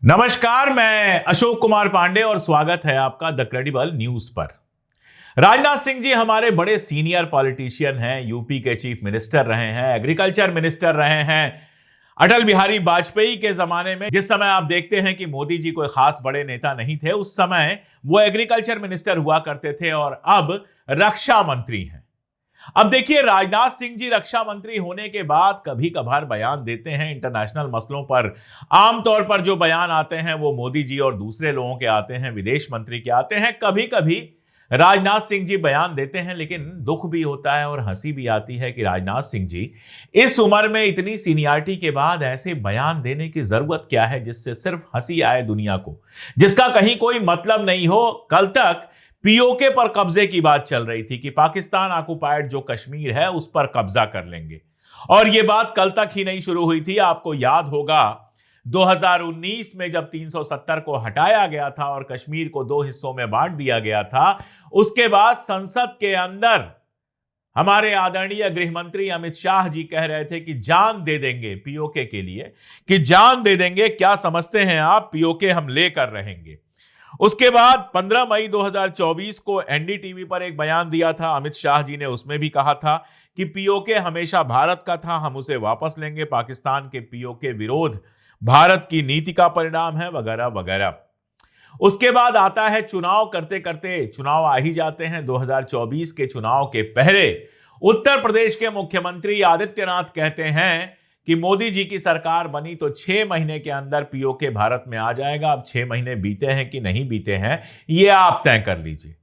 नमस्कार, मैं अशोक कुमार पांडे और स्वागत है आपका द क्रेडिबल न्यूज पर। राजनाथ सिंह जी हमारे बड़े सीनियर पॉलिटिशियन हैं, यूपी के चीफ मिनिस्टर रहे हैं, एग्रीकल्चर मिनिस्टर रहे हैं। अटल बिहारी वाजपेयी के जमाने में जिस समय आप देखते हैं कि मोदी जी कोई खास बड़े नेता नहीं थे, उस समय वो एग्रीकल्चर मिनिस्टर हुआ करते थे और अब रक्षा मंत्री हैं। अब देखिए, राजनाथ सिंह जी रक्षा मंत्री होने के बाद कभी कभार बयान देते हैं इंटरनेशनल मसलों पर। आमतौर पर जो बयान आते हैं वो मोदी जी और दूसरे लोगों के आते हैं, विदेश मंत्री के आते हैं। कभी कभी राजनाथ सिंह जी बयान देते हैं, लेकिन दुख भी होता है और हंसी भी आती है कि राजनाथ सिंह जी इस उम्र में इतनी सीनियरिटी के बाद ऐसे बयान देने की जरूरत क्या है जिससे सिर्फ हंसी आए दुनिया को, जिसका कहीं कोई मतलब नहीं हो। कल तक पीओके पर कब्जे की बात चल रही थी कि पाकिस्तान ऑक्युपाइड जो कश्मीर है उस पर कब्जा कर लेंगे, और यह बात कल तक ही नहीं शुरू हुई थी। आपको याद होगा 2019 में जब 370 को हटाया गया था और कश्मीर को दो हिस्सों में बांट दिया गया था, उसके बाद संसद के अंदर हमारे आदरणीय गृह मंत्री अमित शाह जी कह रहे थे कि जान दे देंगे पीओके के लिए, कि जान दे देंगे। क्या समझते हैं आप, पीओके हम लेकर रहेंगे। उसके बाद 15 मई 2024 को एनडीटीवी पर एक बयान दिया था अमित शाह जी ने, उसमें भी कहा था कि पीओके हमेशा भारत का था, हम उसे वापस लेंगे, पाकिस्तान के पीओके विरोध भारत की नीति का परिणाम है, वगैरह वगैरह। उसके बाद आता है चुनाव, करते करते चुनाव आ ही जाते हैं। 2024 के चुनाव के पहले उत्तर प्रदेश के मुख्यमंत्री आदित्यनाथ कहते हैं कि मोदी जी की सरकार बनी तो 6 महीने के अंदर पीओके भारत में आ जाएगा। अब 6 महीने बीते हैं कि नहीं बीते हैं, ये आप तय कर लीजिए।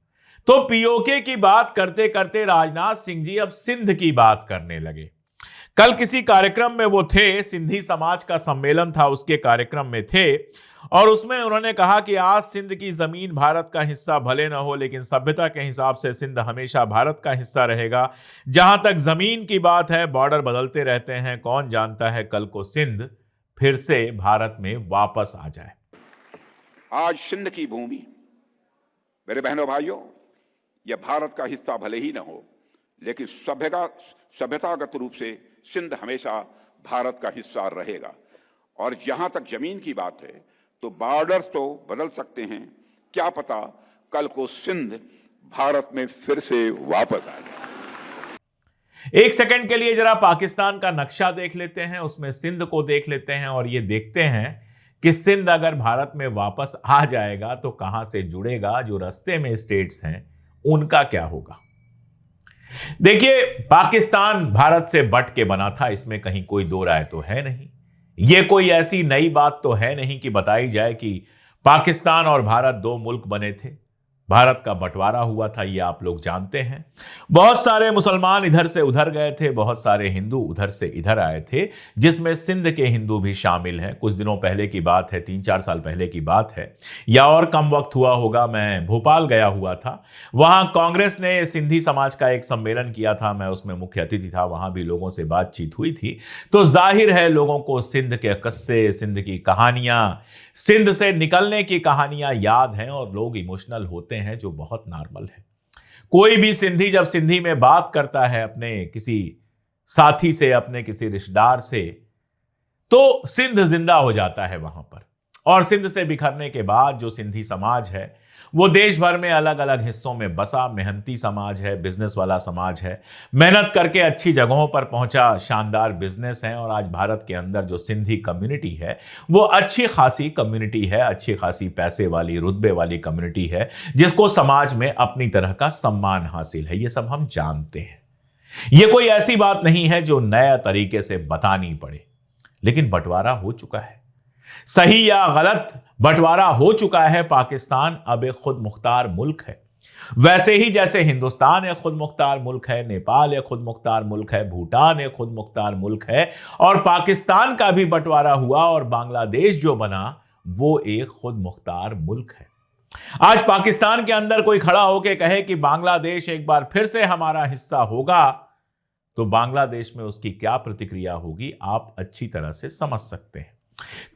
तो पीओके की बात करते करते राजनाथ सिंह जी अब सिंध की बात करने लगे। कल किसी कार्यक्रम में वो थे, सिंधी समाज का सम्मेलन था, उसके कार्यक्रम में थे, और उसमें उन्होंने कहा कि आज सिंध की जमीन भारत का हिस्सा भले न हो, लेकिन सभ्यता के हिसाब से सिंध हमेशा भारत का हिस्सा रहेगा। जहां तक जमीन की बात है, बॉर्डर बदलते रहते हैं, कौन जानता है कल को सिंध फिर से भारत में वापस आ जाए। आज सिंध की भूमि, मेरे बहनों भाइयों, यह भारत का हिस्सा भले ही न हो, लेकिन सभ्यतागत रूप से सिंध हमेशा भारत का हिस्सा रहेगा। और जहां तक जमीन की बात है, तो बॉर्डर्स तो बदल सकते हैं, क्या पता कल को सिंध भारत में फिर से वापस आ जाए। एक सेकंड के लिए जरा पाकिस्तान का नक्शा देख लेते हैं, उसमें सिंध को देख लेते हैं और ये देखते हैं कि सिंध अगर भारत में वापस आ जाएगा तो कहां से जुड़ेगा, जो रास्ते में स्टेट्स हैं उनका क्या होगा। देखिए, पाकिस्तान भारत से बट के बना था, इसमें कहीं कोई दो राय तो है नहीं। यह कोई ऐसी नई बात तो है नहीं कि बताई जाए कि पाकिस्तान और भारत दो मुल्क बने थे, भारत का बंटवारा हुआ था, ये आप लोग जानते हैं। बहुत सारे मुसलमान इधर से उधर गए थे, बहुत सारे हिंदू उधर से इधर आए थे, जिसमें सिंध के हिंदू भी शामिल हैं। कुछ दिनों पहले की बात है, 3-4 साल पहले की बात है, या और कम वक्त हुआ होगा। मैं भोपाल गया हुआ था, वहां कांग्रेस ने सिंधी समाज का एक सम्मेलन किया था, मैं उसमें मुख्य अतिथि था, वहां भी लोगों से बातचीत हुई थी। तो जाहिर है लोगों को सिंध के किस्से, सिंध की कहानियां, सिंध से निकलने की कहानियां याद हैं और लोग इमोशनल होते हैं, जो बहुत नॉर्मल है। कोई भी सिंधी जब सिंधी में बात करता है अपने किसी साथी से, अपने किसी रिश्तेदार से, तो सिंध जिंदा हो जाता है वहां पर। और सिंध से बिखरने के बाद जो सिंधी समाज है वो देश भर में अलग अलग हिस्सों में बसा, मेहनती समाज है, बिजनेस वाला समाज है, मेहनत करके अच्छी जगहों पर पहुंचा, शानदार बिजनेस है। और आज भारत के अंदर जो सिंधी कम्युनिटी है वो अच्छी खासी कम्युनिटी है, अच्छी खासी पैसे वाली, रुतबे वाली कम्युनिटी है, जिसको समाज में अपनी तरह का सम्मान हासिल है। ये सब हम जानते हैं, ये कोई ऐसी बात नहीं है जो नया तरीके से बतानी पड़े। लेकिन बंटवारा हो चुका है, सही या गलत बंटवारा हो चुका है। पाकिस्तान अब एक खुद मुख्तार मुल्क है, वैसे ही जैसे हिंदुस्तान एक खुद मुख्तार मुल्क है, नेपाल एक खुद मुख्तार मुल्क है, भूटान एक खुद मुख्तार मुल्क है, और पाकिस्तान का भी बंटवारा हुआ और बांग्लादेश जो बना वो एक खुद मुख्तार मुल्क है। आज पाकिस्तान के अंदर कोई खड़ा होकर कहे कि बांग्लादेश एक बार फिर से हमारा हिस्सा होगा, तो बांग्लादेश में उसकी क्या प्रतिक्रिया होगी आप अच्छी तरह से समझ सकते हैं।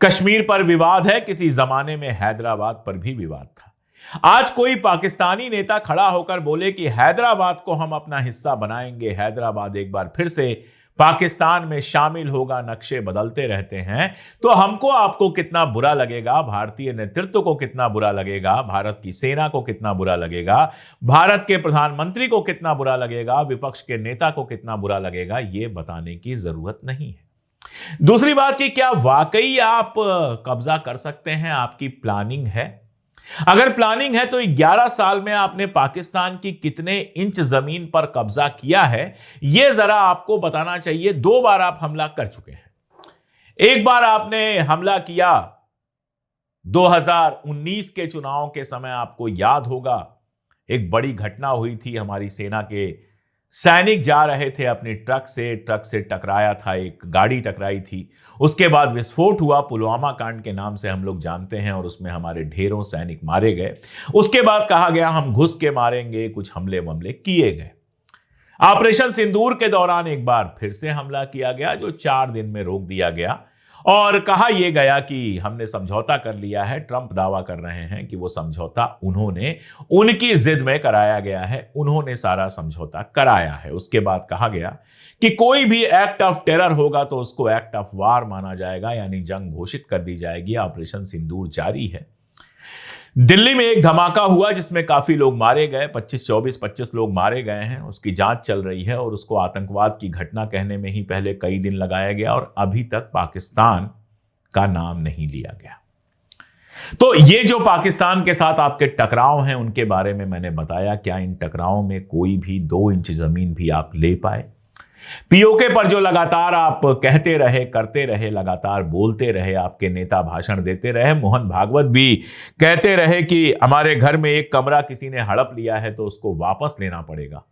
कश्मीर पर विवाद है, किसी जमाने में हैदराबाद पर भी विवाद था। आज कोई पाकिस्तानी नेता खड़ा होकर बोले कि हैदराबाद को हम अपना हिस्सा बनाएंगे, हैदराबाद एक बार फिर से पाकिस्तान में शामिल होगा, नक्शे बदलते रहते हैं, तो हमको आपको कितना बुरा लगेगा, भारतीय नेतृत्व को कितना बुरा लगेगा, भारत की सेना को कितना बुरा लगेगा, भारत के प्रधानमंत्री को कितना बुरा लगेगा, विपक्ष के नेता को कितना बुरा लगेगा, यह बताने की जरूरत नहीं है। दूसरी बात कि क्या वाकई आप कब्जा कर सकते हैं? आपकी प्लानिंग है? अगर प्लानिंग है तो 11 साल में आपने पाकिस्तान की कितने इंच जमीन पर कब्जा किया है, यह जरा आपको बताना चाहिए। 2 बार आप हमला कर चुके हैं। एक बार आपने हमला किया 2019 के चुनाव के समय, आपको याद होगा, एक बड़ी घटना हुई थी। हमारी सेना के सैनिक जा रहे थे अपनी ट्रक से टकराया था, एक गाड़ी टकराई थी। उसके बाद विस्फोट हुआ, पुलवामा कांड के नाम से हम लोग जानते हैं, और उसमें हमारे ढेरों सैनिक मारे गए। उसके बाद कहा गया हम घुस के मारेंगे, कुछ हमले वमले किए गए। ऑपरेशन सिंदूर के दौरान एक बार फिर से हमला किया गया, जो 4 दिन में रोक दिया गया, और कहा यह गया कि हमने समझौता कर लिया है। ट्रंप दावा कर रहे हैं कि वो समझौता उन्होंने उनकी जिद में कराया गया है, उन्होंने सारा समझौता कराया है। उसके बाद कहा गया कि कोई भी एक्ट ऑफ टेरर होगा तो उसको एक्ट ऑफ वार माना जाएगा, यानी जंग घोषित कर दी जाएगी। ऑपरेशन सिंदूर जारी है। दिल्ली में एक धमाका हुआ जिसमें काफी लोग मारे गए, 25 लोग मारे गए हैं। उसकी जांच चल रही है, और उसको आतंकवाद की घटना कहने में ही पहले कई दिन लगाया गया, और अभी तक पाकिस्तान का नाम नहीं लिया गया। तो ये जो पाकिस्तान के साथ आपके टकराव हैं, उनके बारे में मैंने बताया। क्या इन टकराव में कोई भी 2 इंच जमीन भी आप ले पाए? पीओके पर जो लगातार आप कहते रहे, करते रहे, लगातार बोलते रहे, आपके नेता भाषण देते रहे, मोहन भागवत भी कहते रहे कि हमारे घर में एक कमरा किसी ने हड़प लिया है तो उसको वापस लेना पड़ेगा।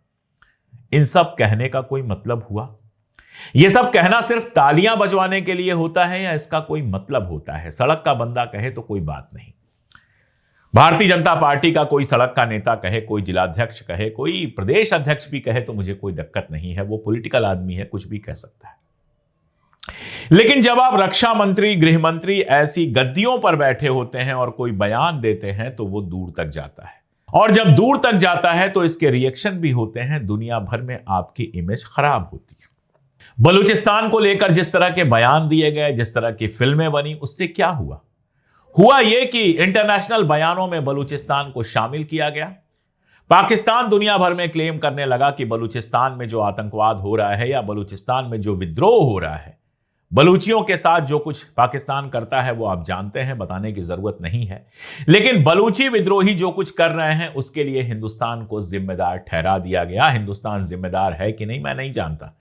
इन सब कहने का कोई मतलब हुआ? यह सब कहना सिर्फ तालियां बजवाने के लिए होता है, या इसका कोई मतलब होता है? सड़क का बंदा कहे तो कोई बात नहीं, भारतीय जनता पार्टी का कोई सड़क का नेता कहे, कोई जिलाध्यक्ष कहे, कोई प्रदेश अध्यक्ष भी कहे, तो मुझे कोई दिक्कत नहीं है। वो पॉलिटिकल आदमी है, कुछ भी कह सकता है। लेकिन जब आप रक्षा मंत्री, गृह मंत्री ऐसी गद्दियों पर बैठे होते हैं और कोई बयान देते हैं, तो वो दूर तक जाता है, और जब दूर तक जाता है तो इसके रिएक्शन भी होते हैं। दुनिया भर में आपकी इमेज खराब होती है। बलूचिस्तान को लेकर जिस तरह के बयान दिए गए, जिस तरह की फिल्में बनी, उससे क्या हुआ? हुआ यह कि इंटरनेशनल बयानों में बलूचिस्तान को शामिल किया गया। पाकिस्तान दुनिया भर में क्लेम करने लगा कि बलूचिस्तान में जो आतंकवाद हो रहा है, या बलूचिस्तान में जो विद्रोह हो रहा है, बलूचियों के साथ जो कुछ पाकिस्तान करता है, वो आप जानते हैं, बताने की जरूरत नहीं है। लेकिन बलूची विद्रोही जो कुछ कर रहे हैं, उसके लिए हिंदुस्तान को जिम्मेदार ठहरा दिया गया। हिंदुस्तान जिम्मेदार है कि नहीं, मैं नहीं जानता,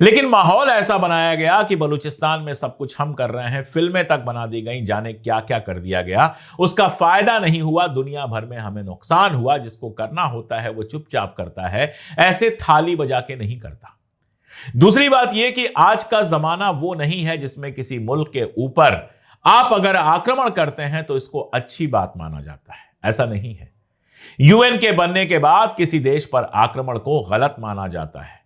लेकिन माहौल ऐसा बनाया गया कि बलूचिस्तान में सब कुछ हम कर रहे हैं। फिल्में तक बना दी गई, जाने क्या क्या कर दिया गया। उसका फायदा नहीं हुआ, दुनिया भर में हमें नुकसान हुआ। जिसको करना होता है वो चुपचाप करता है, ऐसे थाली बजा के नहीं करता। दूसरी बात यह कि आज का जमाना वो नहीं है जिसमें किसी मुल्क के ऊपर आप अगर आक्रमण करते हैं तो इसको अच्छी बात माना जाता है। ऐसा नहीं है। यूएन के बनने के बाद किसी देश पर आक्रमण को गलत माना जाता है।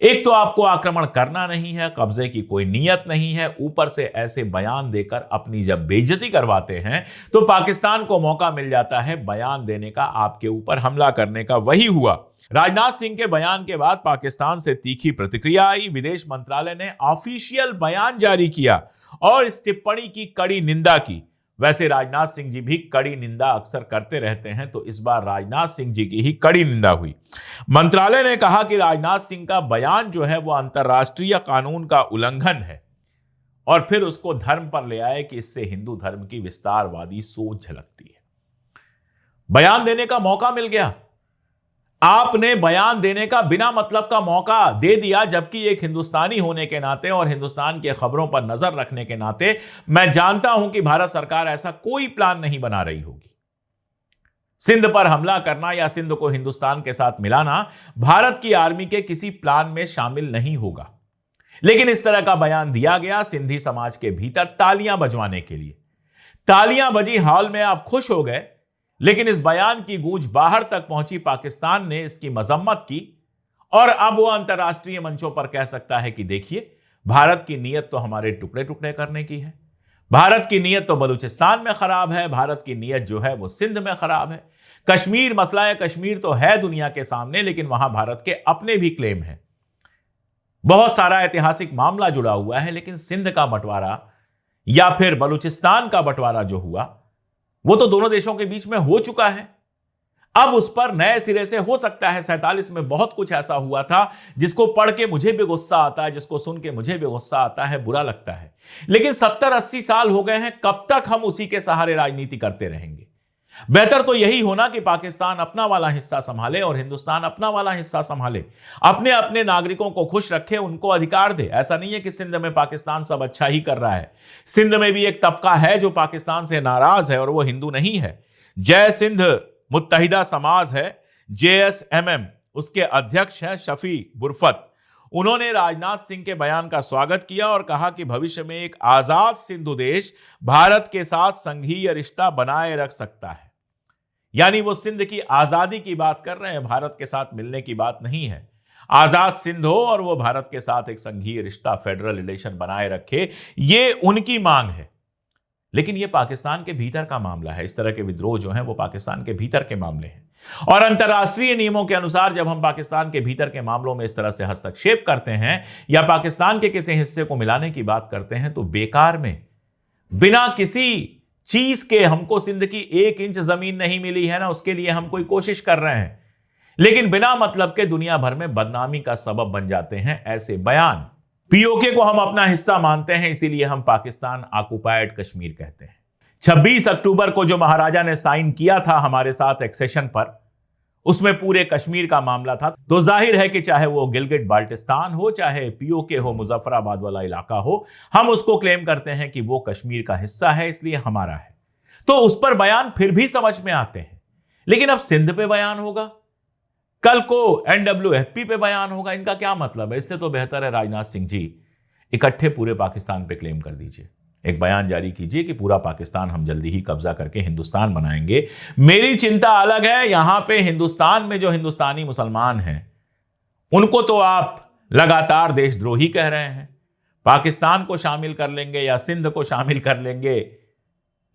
एक तो आपको आक्रमण करना नहीं है, कब्जे की कोई नीयत नहीं है, ऊपर से ऐसे बयान देकर अपनी जब बेइज्जती करवाते हैं तो पाकिस्तान को मौका मिल जाता है बयान देने का, आपके ऊपर हमला करने का। वही हुआ। राजनाथ सिंह के बयान के बाद पाकिस्तान से तीखी प्रतिक्रिया आई। विदेश मंत्रालय ने ऑफिशियल बयान जारी किया और इस टिप्पणी की कड़ी निंदा की। वैसे राजनाथ सिंह जी भी कड़ी निंदा अक्सर करते रहते हैं, तो इस बार राजनाथ सिंह जी की ही कड़ी निंदा हुई। मंत्रालय ने कहा कि राजनाथ सिंह का बयान जो है वो अंतर्राष्ट्रीय कानून का उल्लंघन है, और फिर उसको धर्म पर ले आए कि इससे हिंदू धर्म की विस्तारवादी सोच झलकती है। बयान देने का मौका मिल गया, आपने बयान देने का बिना मतलब का मौका दे दिया, जबकि एक हिंदुस्तानी होने के नाते और हिंदुस्तान के खबरों पर नजर रखने के नाते मैं जानता हूं कि भारत सरकार ऐसा कोई प्लान नहीं बना रही होगी। सिंध पर हमला करना या सिंध को हिंदुस्तान के साथ मिलाना भारत की आर्मी के किसी प्लान में शामिल नहीं होगा। लेकिन इस तरह का बयान दिया गया सिंधी समाज के भीतर तालियां बजवाने के लिए। तालियां बजी, हॉल में आप खुश हो गए, लेकिन इस बयान की गूंज बाहर तक पहुंची। पाकिस्तान ने इसकी मजम्मत की, और अब वो अंतर्राष्ट्रीय मंचों पर कह सकता है कि देखिए, भारत की नीयत तो हमारे टुकड़े टुकड़े करने की है, भारत की नीयत तो बलूचिस्तान में खराब है, भारत की नीयत जो है वो सिंध में खराब है। कश्मीर, मसला है कश्मीर तो है दुनिया के सामने, लेकिन वहां भारत के अपने भी क्लेम हैं। बहुत सारा ऐतिहासिक मामला जुड़ा हुआ है, लेकिन सिंध का बंटवारा या फिर बलूचिस्तान का बंटवारा जो हुआ वो तो दोनों देशों के बीच में हो चुका है। अब उस पर नए सिरे से हो सकता है 47 में बहुत कुछ ऐसा हुआ था जिसको पढ़ के मुझे भी गुस्सा आता है, जिसको सुन के मुझे भी गुस्सा आता है, बुरा लगता है। लेकिन 70-80 साल हो गए हैं, कब तक हम उसी के सहारे राजनीति करते रहेंगे? बेहतर तो यही होना कि पाकिस्तान अपना वाला हिस्सा संभाले और हिंदुस्तान अपना वाला हिस्सा संभाले, अपने अपने नागरिकों को खुश रखे, उनको अधिकार दे। ऐसा नहीं है कि सिंध में पाकिस्तान सब अच्छा ही कर रहा है। सिंध में भी एक तबका है जो पाकिस्तान से नाराज है और वो हिंदू नहीं है। जय सिंध मुत्तहिदा समाज है, JSMM, उसके अध्यक्ष हैं शफी बुरफत। उन्होंने राजनाथ सिंह के बयान का स्वागत किया और कहा कि भविष्य में एक आजाद सिंधु देश भारत के साथ संघीय रिश्ता बनाए रख सकता है। यानी वो सिंध की आजादी की बात कर रहे हैं, भारत के साथ मिलने की बात नहीं है। आजाद सिंध हो और वो भारत के साथ एक संघीय रिश्ता, फेडरल रिलेशन बनाए रखे, ये उनकी मांग है। लेकिन ये पाकिस्तान के भीतर का मामला है। इस तरह के विद्रोह जो हैं वो पाकिस्तान के भीतर के मामले हैं, और अंतर्राष्ट्रीय नियमों के अनुसार जब हम पाकिस्तान के भीतर के मामलों में इस तरह से हस्तक्षेप करते हैं या पाकिस्तान के किसी हिस्से को मिलाने की बात करते हैं तो बेकार में, बिना किसी चीज के, हमको सिंध की 1 इंच जमीन नहीं मिली है ना, उसके लिए हम कोई कोशिश कर रहे हैं, लेकिन बिना मतलब के दुनिया भर में बदनामी का सबब बन जाते हैं ऐसे बयान। POK को हम अपना हिस्सा मानते हैं, इसीलिए हम पाकिस्तान ऑक्युपाइड कश्मीर कहते हैं। 26 अक्टूबर को जो महाराजा ने साइन किया था हमारे साथ एक्सेशन पर, उसमें पूरे कश्मीर का मामला था। तो जाहिर है कि चाहे वो गिलगिट बाल्टिस्तान हो, चाहे POK हो, मुजफ्फराबाद वाला इलाका हो, हम उसको क्लेम करते हैं कि वो कश्मीर का हिस्सा है, इसलिए हमारा है। तो उस पर बयान फिर भी समझ में आते हैं, लेकिन अब सिंध पे बयान होगा, कल को NWFP पे बयान होगा, इनका क्या मतलब है? इससे तो बेहतर है राजनाथ सिंह जी इकट्ठे पूरे पाकिस्तान पे क्लेम कर दीजिए, एक बयान जारी कीजिए कि पूरा पाकिस्तान हम जल्दी ही कब्जा करके हिंदुस्तान बनाएंगे। मेरी चिंता अलग है, यहां पे हिंदुस्तान में जो हिंदुस्तानी मुसलमान हैं उनको तो आप लगातार देशद्रोही कह रहे हैं। पाकिस्तान को शामिल कर लेंगे या सिंध को शामिल कर लेंगे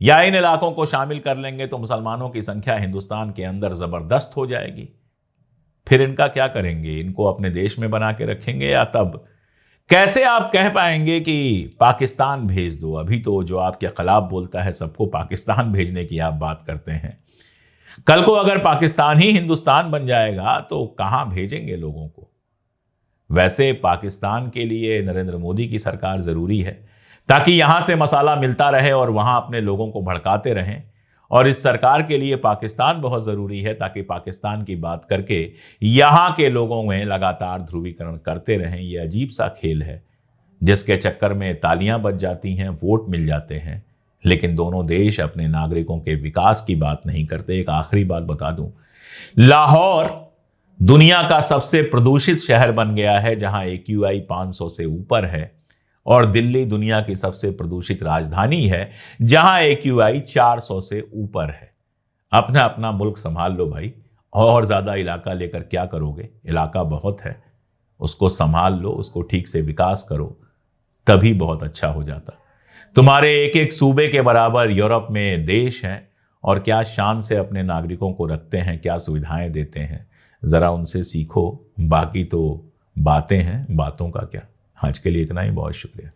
या इन इलाकों को शामिल कर लेंगे तो मुसलमानों की संख्या हिंदुस्तान के अंदर जबरदस्त हो जाएगी। फिर इनका क्या करेंगे? इनको अपने देश में बना के रखेंगे या तब कैसे आप कह पाएंगे कि पाकिस्तान भेज दो? अभी तो जो आपके खिलाफ बोलता है सबको पाकिस्तान भेजने की आप बात करते हैं। कल को अगर पाकिस्तान ही हिंदुस्तान बन जाएगा तो कहां भेजेंगे लोगों को? वैसे पाकिस्तान के लिए नरेंद्र मोदी की सरकार जरूरी है ताकि यहां से मसाला मिलता रहे और वहां अपने लोगों को भड़काते रहें, और इस सरकार के लिए पाकिस्तान बहुत जरूरी है ताकि पाकिस्तान की बात करके यहां के लोगों में लगातार ध्रुवीकरण करते रहें। यह अजीब सा खेल है जिसके चक्कर में तालियां बज जाती हैं, वोट मिल जाते हैं, लेकिन दोनों देश अपने नागरिकों के विकास की बात नहीं करते। एक आखिरी बात बता दूं, लाहौर दुनिया का सबसे प्रदूषित शहर बन गया है जहां AQI 500 से ऊपर है, और दिल्ली दुनिया की सबसे प्रदूषित राजधानी है जहां AQI 400 से ऊपर है। अपना अपना मुल्क संभाल लो भाई, और ज्यादा इलाका लेकर क्या करोगे? इलाका बहुत है, उसको संभाल लो, उसको ठीक से विकास करो, तभी बहुत अच्छा हो जाता। तुम्हारे एक एक सूबे के बराबर यूरोप में देश हैं, और क्या शान से अपने नागरिकों को रखते हैं, क्या सुविधाएं देते हैं, जरा उनसे सीखो। बाकी तो बातें हैं, बातों का क्या। आज के लिए इतना ही, बहुत शुक्रिया।